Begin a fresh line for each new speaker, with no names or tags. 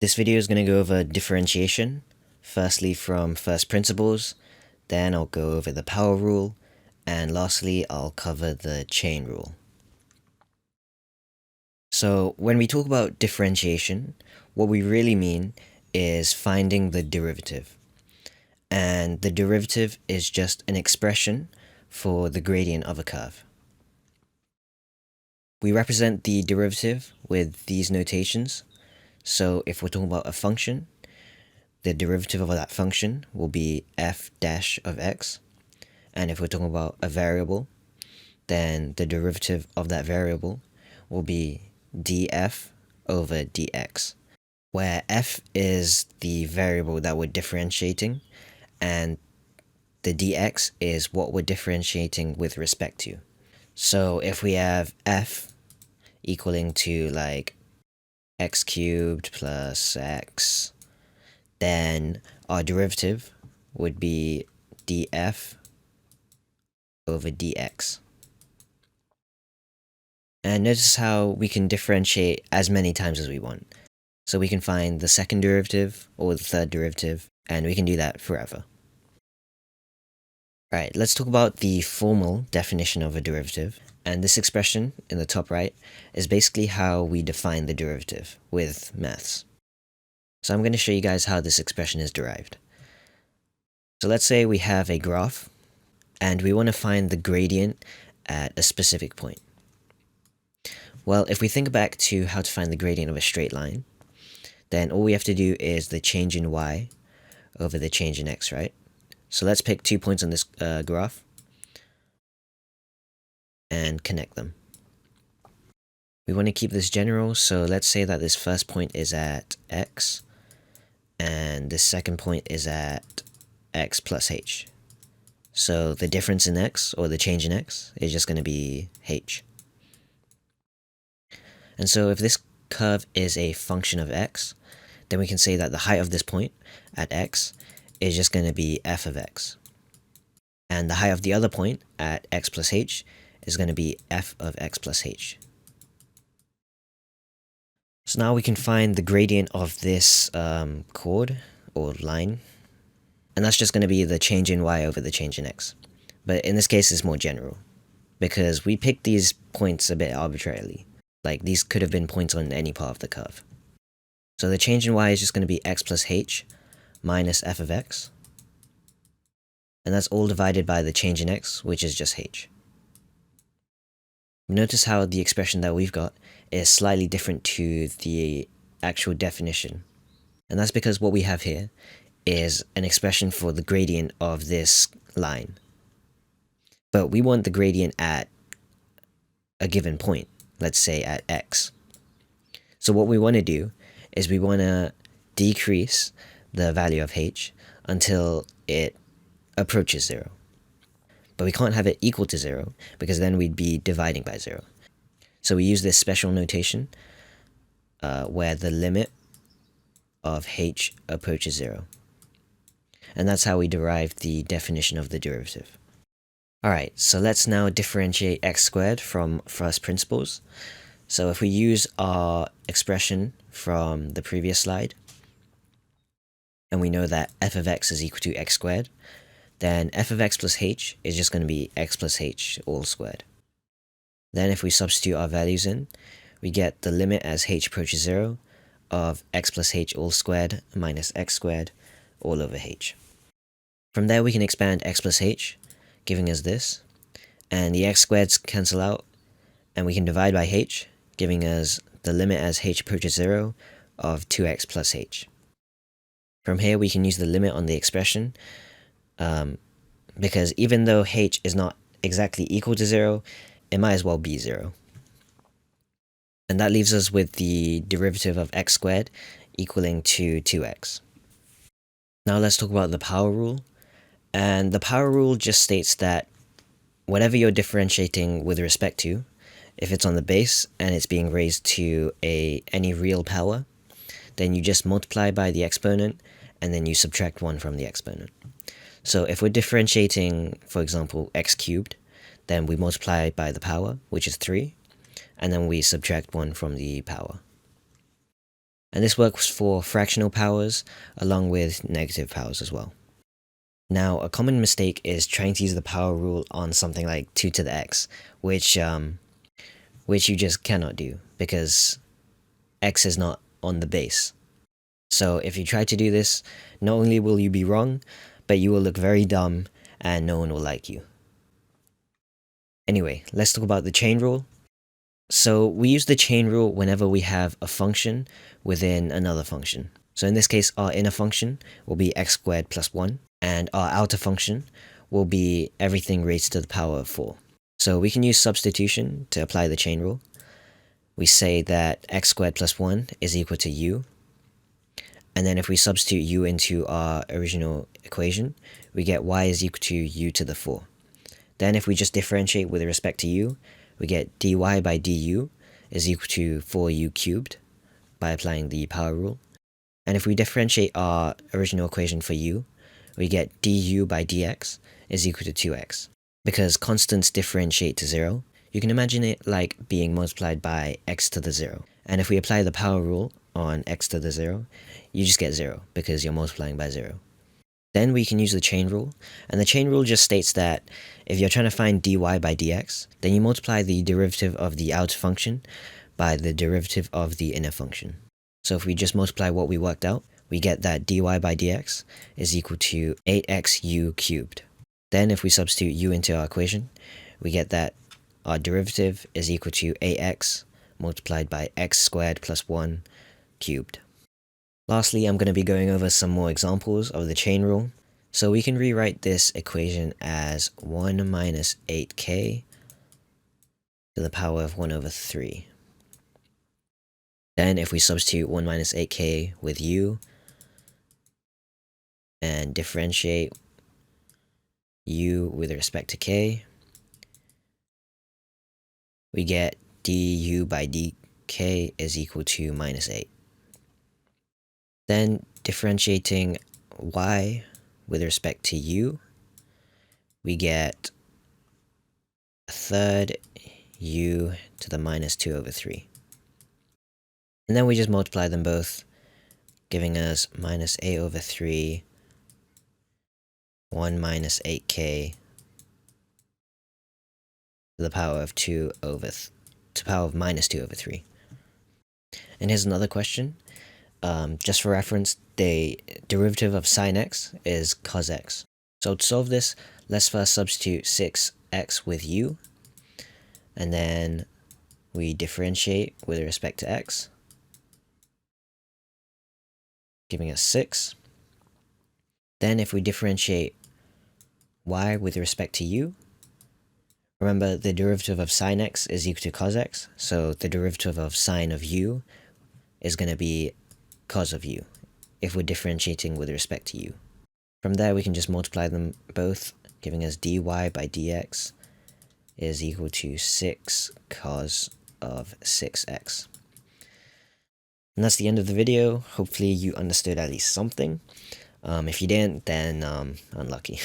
This video is going to go over differentiation, firstly from first principles, then I'll go over the power rule, and lastly I'll cover the chain rule. So when we talk about differentiation, what we really mean is finding the derivative. And the derivative is just an expression for the gradient of a curve. We represent the derivative with these notations. So if we're talking about a function, the derivative of that function will be f dash of x. And if we're talking about a variable, then the derivative of that variable will be df over dx, where f is the variable that we're differentiating, and the dx is what we're differentiating with respect to. So if we have f equaling to like x cubed plus x, then our derivative would be df over dx. And notice how we can differentiate as many times as we want. So we can find the second derivative or the third derivative, and we can do that forever. Alright, let's talk about the formal definition of a derivative. And this expression in the top right is basically how we define the derivative with maths. So I'm going to show you guys how this expression is derived. So let's say we have a graph, and we want to find the gradient at a specific point. Well, if we think back to how to find the gradient of a straight line, then all we have to do is the change in y over the change in x, right? So let's pick 2 points on this graph and connect them. We want to keep this general, so let's say that this first point is at x, and this second point is at x plus h. So the difference in x, or the change in x, is just going to be h. And so if this curve is a function of x, then we can say that the height of this point at x is just going to be f of x. And the height of the other point at x plus h is going to be f of x plus h. So now we can find the gradient of this chord or line, and that's just going to be the change in y over the change in x. But in this case, it's more general, because we picked these points a bit arbitrarily. Like, these could have been points on any part of the curve. So the change in y is just going to be x plus h minus f of x. And that's all divided by the change in x, which is just h. Notice how the expression that we've got is slightly different to the actual definition. And that's because what we have here is an expression for the gradient of this line. But we want the gradient at a given point. Let's say at x. So what we want to do is we want to decrease the value of h until it approaches 0. But we can't have it equal to 0, because then we'd be dividing by 0. So we use this special notation where the limit of h approaches 0. And that's how we derive the definition of the derivative. Alright, so let's now differentiate x squared from first principles. So if we use our expression from the previous slide, and we know that f of x is equal to x squared, then f of x plus h is just going to be x plus h all squared. Then if we substitute our values in, we get the limit as h approaches 0 of x plus h all squared minus x squared all over h. From there we can expand x plus h, giving us this, and the x squareds cancel out, and we can divide by h, giving us the limit as h approaches 0 of 2x plus h. From here we can use the limit on the expression, because even though h is not exactly equal to 0, it might as well be 0. And that leaves us with the derivative of x squared equaling to 2x. Now let's talk about the power rule. And the power rule just states that whatever you're differentiating with respect to, if it's on the base and it's being raised to any real power, then you just multiply by the exponent and then you subtract 1 from the exponent. So if we're differentiating, for example, x cubed, then we multiply by the power, which is 3, and then we subtract 1 from the power. And this works for fractional powers along with negative powers as well. Now, a common mistake is trying to use the power rule on something like 2 to the x, which you just cannot do because x is not on the base. So if you try to do this, not only will you be wrong, but you will look very dumb and no one will like you. Anyway, let's talk about the chain rule. So we use the chain rule whenever we have a function within another function. So in this case, our inner function will be x squared plus 1, and our outer function will be everything raised to the power of 4. So we can use substitution to apply the chain rule. We say that x squared plus 1 is equal to u, and then if we substitute u into our original equation, we get y is equal to u to the 4. Then if we just differentiate with respect to u, we get dy by du is equal to 4u cubed by applying the power rule. And if we differentiate our original equation for u, we get du by dx is equal to 2x. Because constants differentiate to 0, you can imagine it like being multiplied by x to the 0. And if we apply the power rule on x to the 0, you just get 0 because you're multiplying by 0. Then we can use the chain rule, and the chain rule just states that if you're trying to find dy by dx, then you multiply the derivative of the outer function by the derivative of the inner function. So if we just multiply what we worked out, we get that dy by dx is equal to 8xu cubed. Then if we substitute u into our equation, we get that our derivative is equal to 8x multiplied by x squared plus 1 cubed. Lastly, I'm going to be going over some more examples of the chain rule. So we can rewrite this equation as 1 minus 8k to the power of 1 over 3. Then if we substitute 1 minus 8k with u and differentiate u with respect to k, we get du by dk is equal to minus 8. Then differentiating y with respect to u, we get a third u to the minus 2 over 3. And then we just multiply them both, giving us minus 8 over 3, 1 minus 8k to the power of minus 2 over 3. And here's another question. Just for reference, the derivative of sine x is cos x. So to solve this, let's first substitute 6x with u, and then we differentiate with respect to x, giving us 6. Then if we differentiate y with respect to u, remember the derivative of sine x is equal to cos x, so the derivative of sine of u is going to be cos of u if we're differentiating with respect to u. From there we can just multiply them both, giving us dy by dx is equal to 6 cos of 6x. And that's the end of the video. Hopefully you understood at least something. If you didn't, then unlucky.